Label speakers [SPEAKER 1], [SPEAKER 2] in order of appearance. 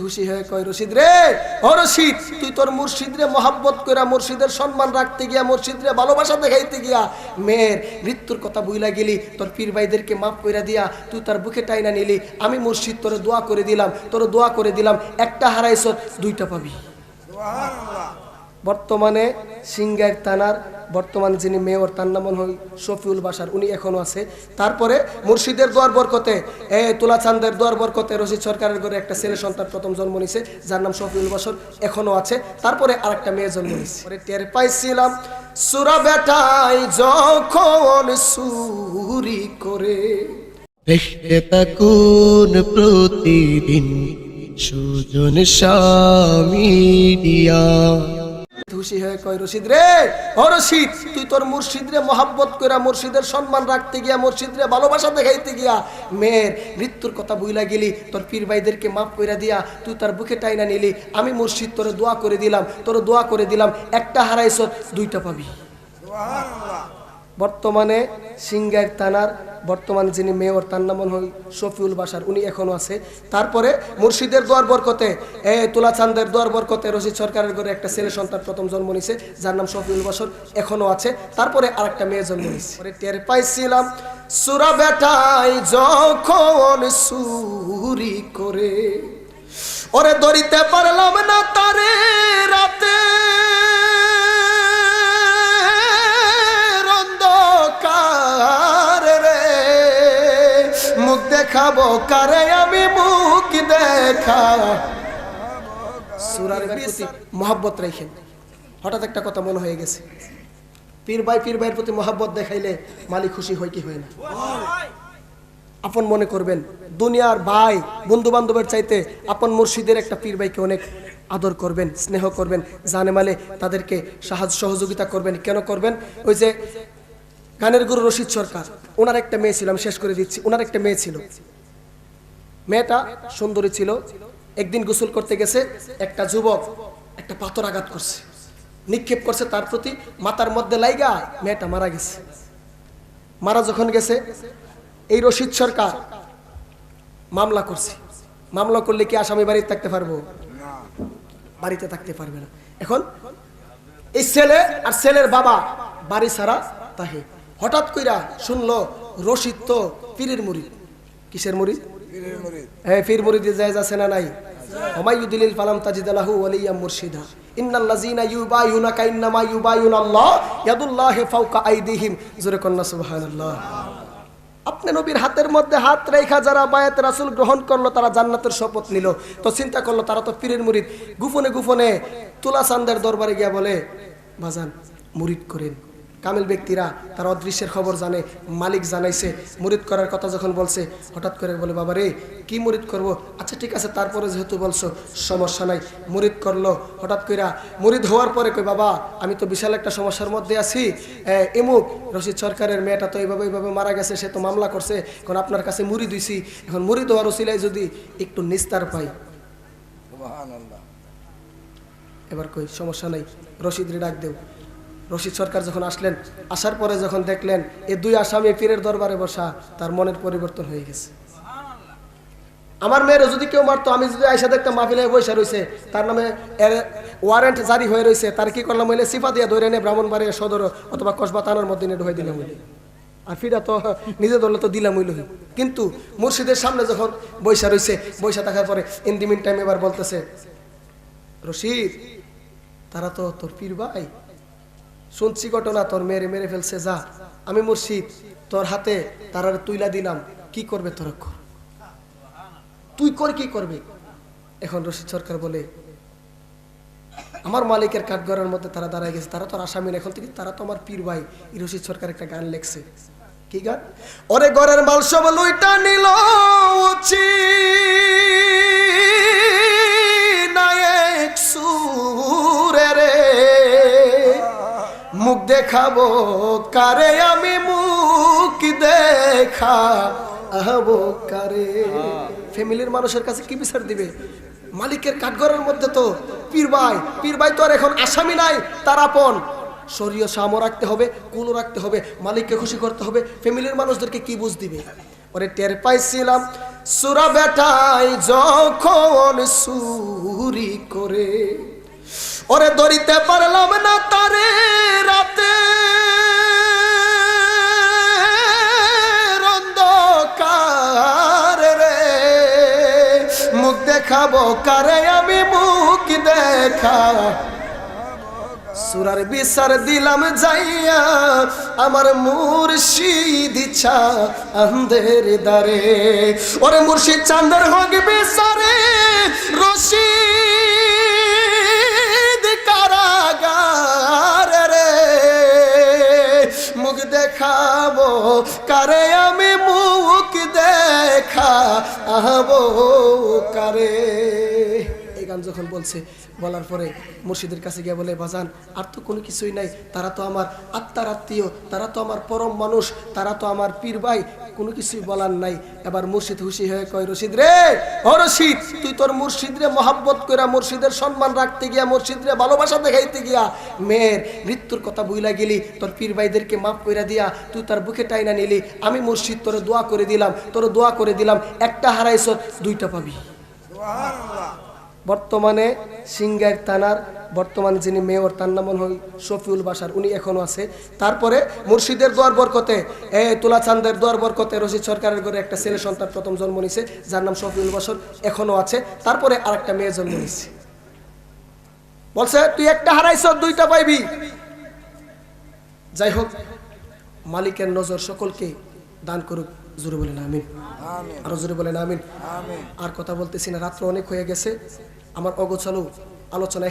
[SPEAKER 1] খুশি হয়ে কয় রশিদ রে, ও রশিদ, তুই তোর মুর্শিদ রে মহাব্বত কইরা মুর্শিদের সম্মান রাখতে গিয়া, মুর্শিদ রে ভালোবাসা দেখাইতে গিয়া মেয়ের মৃত্যুর কথা বুইলা গেলি, তোর পীর ভাইদেরকে মাফ কইরা দিয়া তুই তার বুকে টাইনা নিলি। আমি মুর্শিদ তোরে দোয়া করে দিলাম, একটা হারাইছ দুইটা পাবি। বর্তমানে সিঙ্গার থানার বর্তমানে যিনি মেয়র, তার নাম হই শফিউল বাশার, উনি এখনো আছে। তারপরে মুর্শিদের দোয়ার বরকতে, তুলা চান্দের দোয়ার বরকতে রশিদ সরকারের ঘরে একটা ছেলে সন্তান প্রথম জন্ম নিছে, যার নাম শফিউল বাশার, এখনো আছে। তারপরে আরেকটা মেয়ে জন্ম নিছে। টের পাইছিলাম সুরা বেটাই যখন চুরি করে,
[SPEAKER 2] দেখতে থাকুন প্রতিদিন সুজন মিডিয়া।
[SPEAKER 1] খুশি হয়ে কয় রশিদ রে, ও রশিদ, তুই তোর মুর্শিদ রে মহাব্বত কইরা মুর্শিদের সম্মান রাখতে গিয়া, মুর্শিদ রে ভালোবাসা দেখাইতে গিয়া মেয়ের মৃত্যুর কথা বুইলা গেলি, তোর পীর ভাইদেরকে মাফ কইরা দিয়া তুই তার বুকে টাইনা নিলি। আমি মুর্শিদ তোরে দোয়া করে দিলাম, একটা হারাইছ দুইটা পাবি। বর্তমানে সিঙ্গার থানার বর্তমানে যিনি মেয়র, তার নাম হই শফিউল বাশার, উনি এখনো আছে। তারপরে মুর্শিদের দোয়ার বরকতে, তুলা চান্দের দোয়ার বরকতে রশিদ সরকারের ঘরে একটা ছেলে সন্তান প্রথম জন্ম নিছে, যার নাম শফিউল বাশার, এখনো আছে। তারপরে আরেকটা মেয়ে জন্ম নিছে। টের পাইছিলাম সুরা বেটাই যখন চুরি করে, ওরে ধরিতে পারলাম না তারে রাতে, মুখ দেখাবো কারে আমি মুখ দেখা। সূরার প্রতি মহব্বত রাখেন। হঠাৎ একটা কথা মনে হয়ে গেছে, পীর ভাইয়ের প্রতি মহব্বত দেখাইলে মালিক খুশি হয় কি হয় না? আপন মনে করবেন, দুনিয়ার ভাই বন্ধু বান্ধবের চাইতে আপন মুর্শিদের একটা পীর ভাইকে অনেক আদর করবেন, স্নেহ করবেন, জানে মালে তাদেরকে সাহায্য সহযোগিতা করবেন। কেন করবেন? ওই যে গানের গুরু রশিদ সরকার, ওনার একটা মেয়ে ছিল, আমি শেষ করে দিচ্ছি। ওনার একটা মেয়ে ছিল, মেয়েটা সুন্দরী ছিল। একদিন গোসল করতে গেছে, একটা যুবক একটা পাথর আঘাত করছে, নিক্ষেপ করছে তার প্রতি, মাথার মধ্যে লাইগা মেয়েটা মারা গেছে। মারা যখন গেছে, এই রশিদ সরকার মামলা করছে। মামলা করলে কি আসামি বাড়িতে থাকতে পারবো? বাড়িতে থাকতে পারবে না। এখন এই ছেলে আর ছেলের বাবা বাড়ি ছাড়া তাহে। হঠাৎ কইরা শুনলো রশিদ তো পীরের মুরিদ। কিসের মুরিদ? হ্যাঁ, পীর মুরিদ যায় আছে না নাই? ওমাইয়ুদিলিল ফালাম তাজিদ লাহু ওয়ালিয়াম মুরশিদা ইন্নাল্লাযীনা ইউবায়ুনাকা ইন্নামা ইউবায়ুনাল্লাহ ইয়াদুল্লাহি ফাওকা আইদিহিম। জোরে কন্না সুবহানাল্লাহ। আপনি নবীর হাতের মধ্যে হাত রেখা যারা বায়াত রাসূল গ্রহণ করলো, তারা জান্নাতের শপথ নিল। তো চিন্তা করলো তারা তো পীরের মুরিদ। গোপনে তুলা চান্দের দরবারে গিয়া বলে, বাজান মুরিদ করেন। কামিল ব্যক্তিরা তার অদৃশ্যের খবর জানে, মালিক জানাইছে। মুরিদ করার কথা যখন বলছে, হঠাৎ করে বলে, বাবা রে কি মুরিদ করব? আচ্ছা ঠিক আছে, তারপরে যেহেতু বলছো সমস্যা নাই। মুরিদ করলো। হঠাৎ করে মুরিদ হওয়ার পরে কই, বাবা আমি তো বিশাল একটা সমস্যার মধ্যে আছি। এমুক রশিদ সরকারের মেয়েটা তো এইভাবে মারা গেছে, সে তো মামলা করছে, এখন আপনার কাছে মুরিদ হইছি, এখন মুরিদ হওয়ার ওসিলায় যদি একটু নিস্তার পাই। এবার কই সমস্যা নাই, রশিদ রে ডাক দেও। রশিদ সরকার যখন আসলেন, আসার পরে যখন দেখলেন এই দুই আসামি পীরের দরবারে বসা, তার মনের পরিবর্তন হয়ে গেছে। আমার মেয়ের যদি কেউ মারতো, আমি যদি আয়সা দেখতাম মাহফিলে বসে রয়েছে, তার নামে ওয়ারেন্ট জারি হয়ে রয়েছে, তার কি করলাম হইলে সিফা দিয়ে ধরে নিয়ে ব্রাহ্মণবাড়িয়া সদর অথবা কসবা থানার মধ্যে নিয়ে ঢুকাই দিলাম হইলে, আর ফিরা তো নিজে ধরলে তো দিলাম হইল। কিন্তু মুর্শিদের সামনে যখন বৈশা রয়েছে, বৈশা থাকার পরে ইন দি মিন টাইম এবার বলতেছে, রশিদ তারা তো তোর পীর ভাই, শুনছি ঘটনা তোর মেরে ফেলছে, যা আমি মুর্শিদ তোর হাতে তারা তুইলা দিলাম, কি করবে তোর? তুই কর, কি করবে? এখন রশিদ সরকার বলে, আমার মালিকের কাঠগড়ের মধ্যে তারা দাঁড়ায় গেছে, তারা তো আসামি, এখন থেকে তারা তো আমার পীর ভাই। রশিদ সরকার একটা গান লেখছে, কি গান? ওরে ঘরের মাল সব লুইটা নিল রে, মুখ দেখাবো কারে আমি মুখ দেখাবো কারে? ফ্যামিলির মানুষের কাছে কি বিচার দিবে? মালিকের কাঠগড়ের মধ্যে তো পীর ভাই তো আর এখন আসামি নাই, তার আপন। শরীয় সামও রাখতে হবে, কুলও রাখতে হবে, মালিককে খুশি করতে হবে, ফ্যামিলির মানুষদেরকে কি বুঝ দিবে? ওরে টের পাইছিলাম সুরা বেটাই যখন চুরি করে, ওরে ধরিতে পারলাম না তারে রাতে অন্ধকার রে, মুখ দেখাবো কারে আমি মুখ দেখা, সুরার বিচার দিলাম যাইয়া আমার মুর্শিদ ইচ্ছা আন্দের দারে, ওরে মুর্শিদ চাঁদের হোক বিচারে রশিদ কারাগার রে, মুখ দেখাবো কারে আমি মুখ দেখা আহবো কারে। এই গান যখন বলছে, বলার পরে মুর্শিদের কাছে গিয়ে বলে, বাজান আর তো কোনো কিছুই নাই, তারা তো আমার আত্মার আত্মীয়, তারা তো আমার পরম মানুষ, তারা তো আমার পীর ভাই, কোনো কিছুই বলার নাই। এবার মুর্শিদ খুশি হয়ে কয়, রশিদ রে, ও রশিদ, তুই তোর মুর্শিদ রে মহাব্বত কইরা, মুর্শিদের সম্মান রাখতে গিয়া, মুর্শিদ রে ভালোবাসা দেখাইতে গিয়া মেয়ের মৃত্যুর কথা বুইলা গেলি, তোর পীর ভাইদেরকে মাফ কইরা দিয়া তুই তার বুকে টাইনা নিলি, আমি মুর্শিদ তোরে দোয়া করে দিলাম, তোরে দোয়া করে দিলাম, একটা হারাইছ দুইটা পাবি। বর্তমানে সিঙ্গার থানার বর্তমান যিনি মেয়র, তার নাম হল শফিউল বাশার, উনি এখনো আছে। তারপরে মুর্শিদের দোয়ার বরকতে, তুলা চান্দের দোয়ার বরকতে রশিদ সরকারের ঘরে একটা ছেলে সন্তান প্রথম জন্ম নিছে, যার নাম শফিউল বাশার, এখনো আছে। তারপরে আরেকটা মেয়ে জন্ম নিছে। বলছে তুই একটা হারাইছ দুইটা পাইবি। যাই হোক, মালিকের নজর সকলকে দান করুক, জোরে বলেন আমিন, আরো জোরে বলেন আমিন। আর কথা বলতেছি না, রাত্র অনেক হয়ে গেছে, আমার অগোছালো আলোচনা